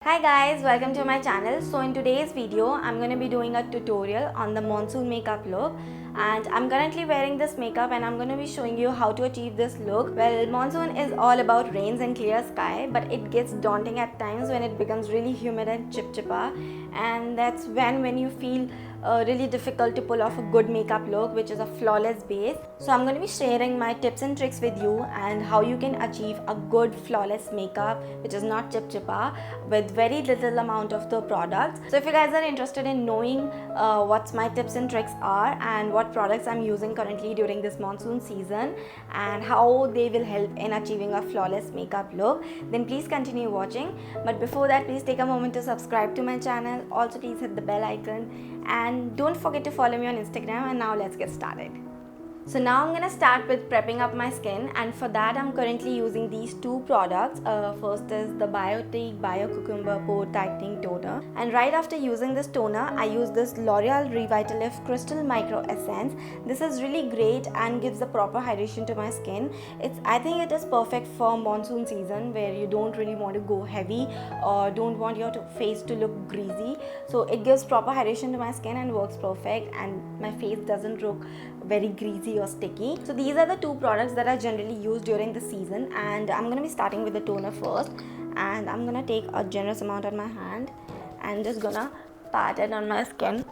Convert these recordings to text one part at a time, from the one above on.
Hi guys, welcome to my channel. So in today's video, I'm going to be doing a tutorial on the monsoon makeup look, and I'm currently wearing this makeup and I'm going to be showing you how to achieve this look. Well, monsoon is all about rains and clear sky, but it gets daunting at times when it becomes really humid and chipchipa, and that's when you feel really difficult to pull off a good makeup look, which is a flawless base. So I'm going to be sharing my tips and tricks with you and how you can achieve a good flawless makeup which is not chipchipa with very little amount of the products. So if you guys are interested in knowing what my tips and tricks are and what products I'm using currently during this monsoon season and how they will help in achieving a flawless makeup look, then please continue watching. But before that, please take a moment to subscribe to my channel. Also, please hit the bell icon and don't forget to follow me on Instagram. And now let's get started. So now I'm gonna start with prepping up my skin, and for that I'm currently using these two products. First is the Biotique Bio Cucumber Pore Tightening Toner, and right after using this toner I use this L'Oreal Revitalift Crystal Micro Essence. This is really great and gives the proper hydration to my skin. I think it is perfect for monsoon season where you don't really want to go heavy or don't want your face to look greasy. So it gives proper hydration to my skin and works perfect, and my face doesn't look very greasy or sticky. So these are the two products that are generally used during the season, and I'm going to be starting with the toner first, and I'm going to take a generous amount on my hand and just gonna pat it on my skin.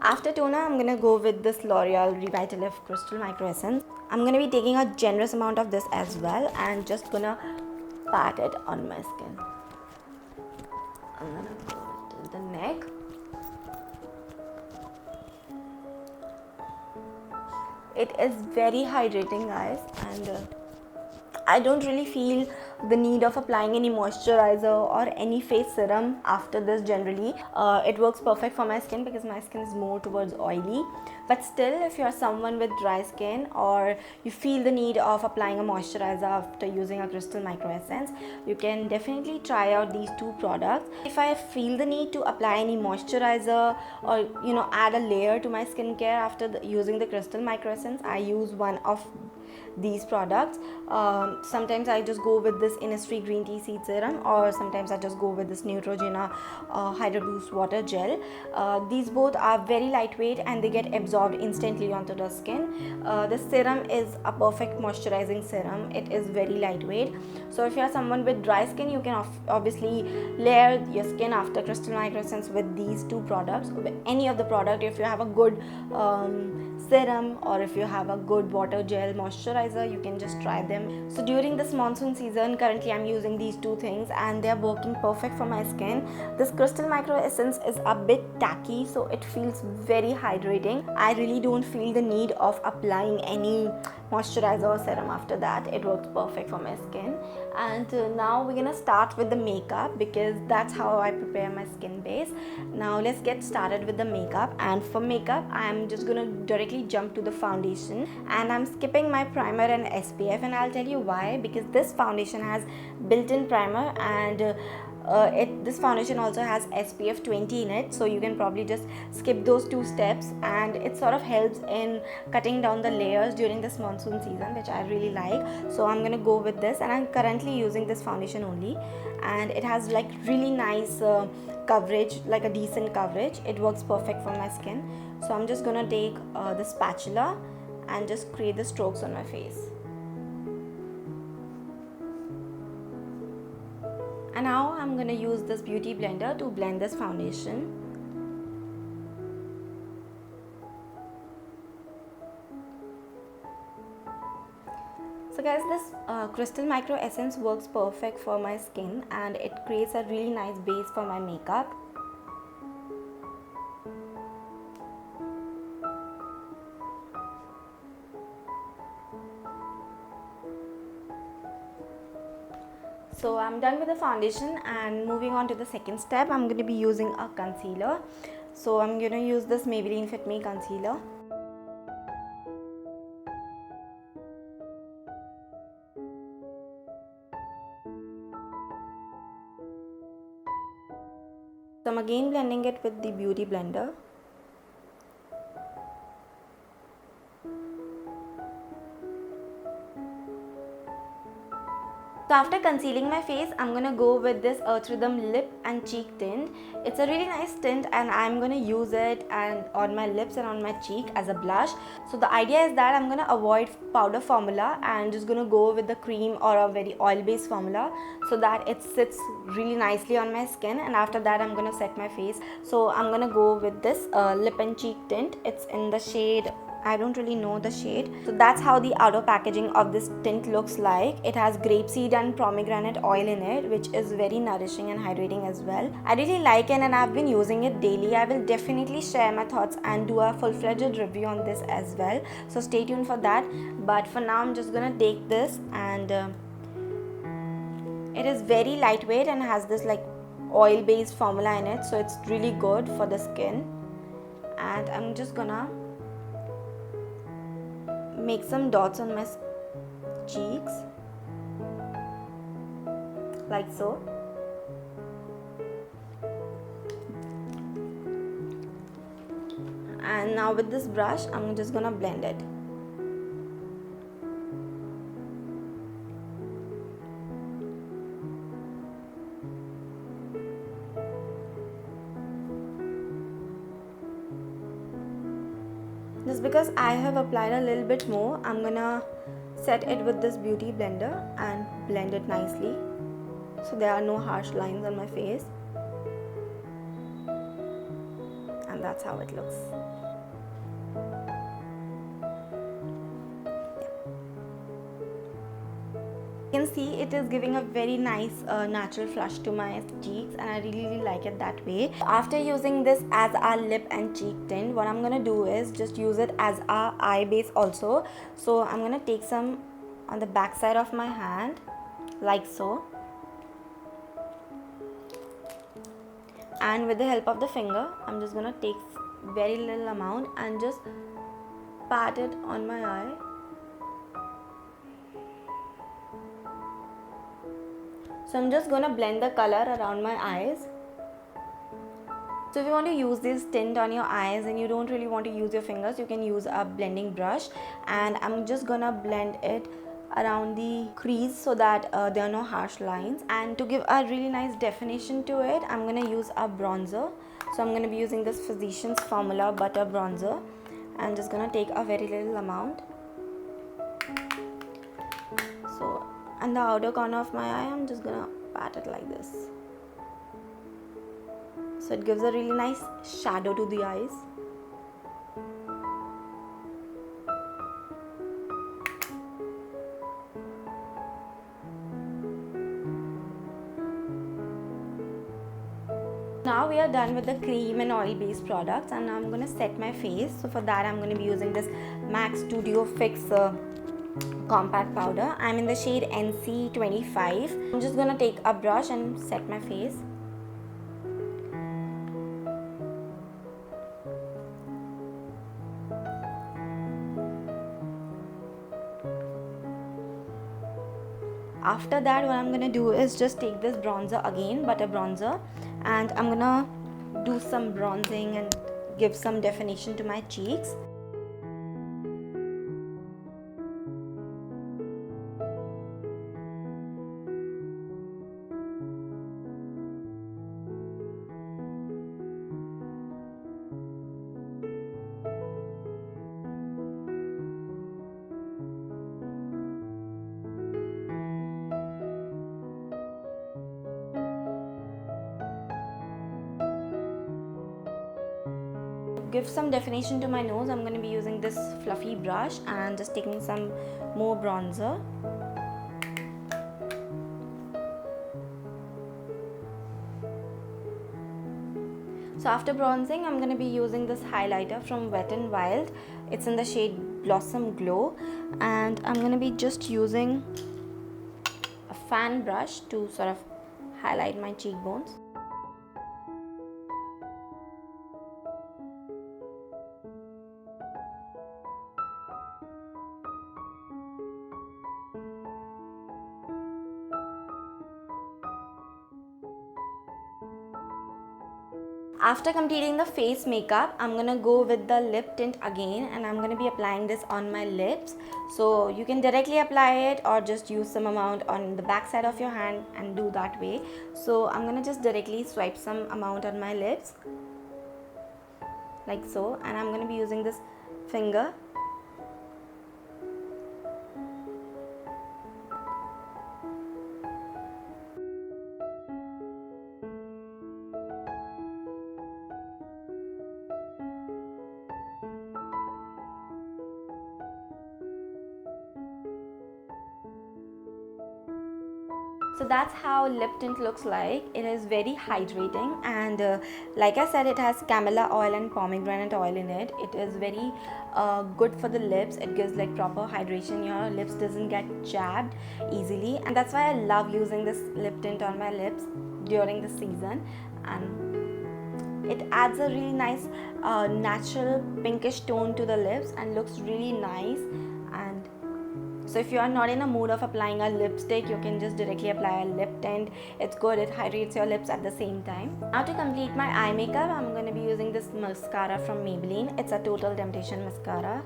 After toner, I'm going to go with this L'Oreal Revitalift Crystal Micro Essence. I'm going to be taking a generous amount of this as well and just gonna pat it on my skin. I'm going to go to the neck. It is very hydrating, guys, and I don't really feel the need of applying any moisturizer or any face serum after this generally. It works perfect for my skin because my skin is more towards oily. But still, if you're someone with dry skin or you feel the need of applying a moisturizer after using a Crystal Micro Essence, you can definitely try out these two products. If I feel the need to apply any moisturizer or add a layer to my skincare after using the Crystal Micro Essence, I use one of these products. Sometimes I just go with this Innisfree Green Tea Seed Serum, or sometimes I just go with this Neutrogena Hydro Boost Water Gel. These both are very lightweight and they get absorbed instantly onto the skin. This serum is a perfect moisturizing serum. It is very lightweight. So if you are someone with dry skin, you can obviously layer your skin after Crystal Micro Essence with these two products. With any of the product, if you have a good serum or if you have a good water gel moisturizer, you can just try them. So during this monsoon season, currently I'm using these two things and they're working perfect for my skin. This Crystal Micro Essence is a bit tacky, so it feels very hydrating. I really don't feel the need of applying any moisturizer or serum after that. It works perfect for my skin. And now we're gonna start with the makeup because that's how I prepare my skin base. Now let's get started with the makeup, and for makeup I'm just gonna directly jump to the foundation, and I'm skipping my primer and SPF, and I'll tell you why. Because this foundation has built-in primer, and this foundation also has SPF 20 in it, so you can probably just skip those two steps, and it sort of helps in cutting down the layers during this monsoon season, which I really like. So I'm gonna go with this, and I'm currently using this foundation only, and it has like really nice coverage, like a decent coverage. It works perfect for my skin. So I'm just gonna take the spatula and just create the strokes on my face. And now I'm gonna use this beauty blender to blend this foundation. So guys, this Crystal Micro Essence works perfect for my skin and it creates a really nice base for my makeup. So I'm done with the foundation, and moving on to the second step, I'm going to be using a concealer. So I'm going to use this Maybelline Fit Me concealer. So I'm again blending it with the beauty blender. So after concealing my face, I'm gonna go with this Earth Rhythm lip and cheek tint. It's a really nice tint and I'm gonna use it and on my lips and on my cheek as a blush. So the idea is that I'm gonna avoid powder formula and just gonna go with the cream or a very oil based formula so that it sits really nicely on my skin, and after that I'm gonna set my face. So I'm gonna go with this lip and cheek tint. It's in the shade, I don't really know the shade. So that's how the outer packaging of this tint looks like. It has grapeseed and pomegranate oil in it, which is very nourishing and hydrating as well. I really like it and I've been using it daily. I will definitely share my thoughts and do a full-fledged review on this as well. So stay tuned for that. But for now, I'm just gonna take this and it is very lightweight and has this like oil-based formula in it. So it's really good for the skin. And I'm just gonna make some dots on my cheeks like so. And now with this brush I'm just gonna blend it. Just because I have applied a little bit more, I'm gonna set it with this beauty blender and blend it nicely so there are no harsh lines on my face, and that's how it looks. You can see it is giving a very nice natural flush to my cheeks, and I really like it that way. After using this as our lip and cheek tint, what I'm gonna do is just use it as our eye base also. So I'm gonna take some on the back side of my hand like so, and with the help of the finger I'm just gonna take very little amount and just pat it on my eye. So I'm just gonna blend the color around my eyes. So if you want to use this tint on your eyes and you don't really want to use your fingers, you can use a blending brush, and I'm just gonna blend it around the crease so that there are no harsh lines. And to give a really nice definition to it, I'm gonna use a bronzer. So I'm gonna be using this Physicians Formula Butter Bronzer. I'm just gonna take a very little amount. So on the outer corner of my eye, I'm just gonna pat it like this. So it gives a really nice shadow to the eyes. Now we are done with the cream and oil based products, and now I'm going to set my face. So for that I'm going to be using this MAC Studio Fix compact powder. I'm in the shade NC25. I'm just going to take a brush and set my face. After that, what I'm gonna do is just take this bronzer again, butter bronzer, and I'm gonna do some bronzing and give some definition to my cheeks. Give some definition to my nose, I'm going to be using this fluffy brush and just taking some more bronzer. So after bronzing, I'm going to be using this highlighter from Wet n Wild. It's in the shade Blossom Glow, and I'm going to be just using a fan brush to sort of highlight my cheekbones. After completing the face makeup, I'm gonna go with the lip tint again, and I'm gonna be applying this on my lips. So you can directly apply it or just use some amount on the back side of your hand and do that way. So I'm gonna just directly swipe some amount on my lips like so, and I'm gonna be using this finger. So that's how lip tint looks like. It is very hydrating, and like I said, it has camellia oil and pomegranate oil in it. It is very good for the lips. It gives like proper hydration. Your lips doesn't get chapped easily, and that's why I love using this lip tint on my lips during the season. And it adds a really nice natural pinkish tone to the lips and looks really nice. And so if you are not in a mood of applying a lipstick, you can just directly apply a lip tint. It's good, it hydrates your lips at the same time. Now to complete my eye makeup, I'm going to be using this mascara from Maybelline. It's a Total Temptation mascara.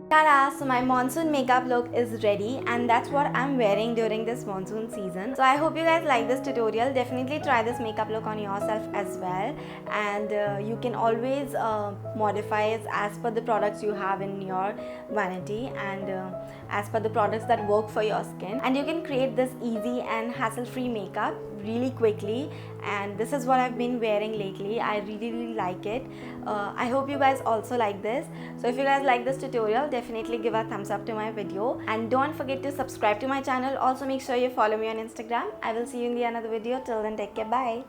Ta-da! So my monsoon makeup look is ready, and that's what I'm wearing during this monsoon season. So I hope you guys like this tutorial. Definitely try this makeup look on yourself as well, and you can always modify it as per the products you have in your vanity, and as per the products that work for your skin. And you can create this easy and hassle-free makeup really quickly, and this is what I've been wearing lately. I really like it. I hope you guys also like this. So if you guys like this tutorial, definitely give a thumbs up to my video, and don't forget to subscribe to my channel. Also make sure you follow me on Instagram. I will see you in the another video. Till then, take care. Bye.